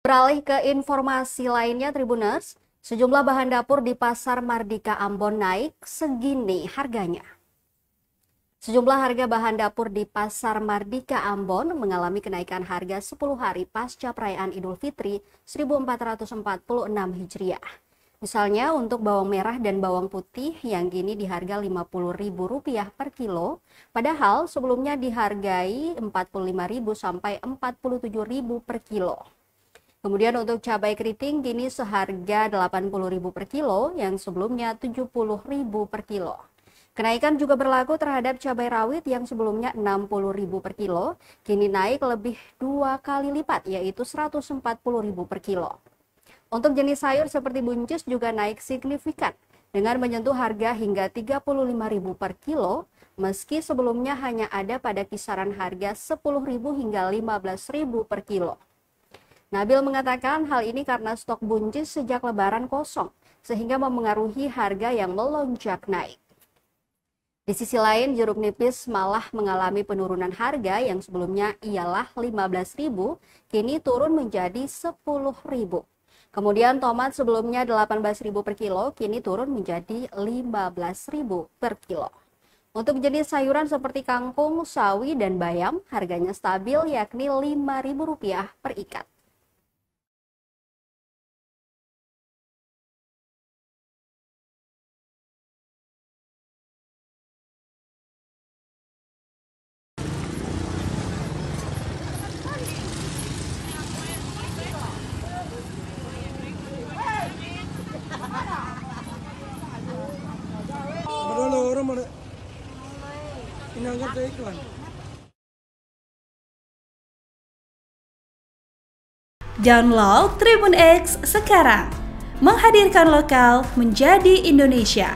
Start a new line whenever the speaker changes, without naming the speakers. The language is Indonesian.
Beralih ke informasi lainnya, Tribuners, sejumlah bahan dapur di Pasar Mardika Ambon naik segini harganya. Sejumlah harga bahan dapur di Pasar Mardika Ambon mengalami kenaikan harga 10 hari pasca perayaan Idul Fitri 1446 Hijriah. Misalnya untuk bawang merah dan bawang putih yang kini di harga Rp50.000 per kilo, padahal sebelumnya dihargai Rp45.000 sampai Rp47.000 per kilo. Kemudian untuk cabai keriting kini seharga Rp80.000 per kilo yang sebelumnya Rp70.000 per kilo. Kenaikan juga berlaku terhadap cabai rawit yang sebelumnya Rp60.000 per kilo, kini naik lebih 2 kali lipat yaitu Rp140.000 per kilo. Untuk jenis sayur seperti buncis juga naik signifikan dengan menyentuh harga hingga Rp35.000 per kilo, meski sebelumnya hanya ada pada kisaran harga Rp10.000 hingga Rp15.000 per kilo. Nabil mengatakan hal ini karena stok buncis sejak Lebaran kosong, sehingga memengaruhi harga yang melonjak naik. Di sisi lain, jeruk nipis malah mengalami penurunan harga yang sebelumnya ialah Rp15.000, kini turun menjadi Rp10.000. Kemudian tomat sebelumnya Rp18.000 per kilo, kini turun menjadi Rp15.000 per kilo. Untuk jenis sayuran seperti kangkung, sawi, dan bayam, harganya stabil yakni Rp5.000 per ikat.
Download Tribun X sekarang, menghadirkan lokal menjadi Indonesia.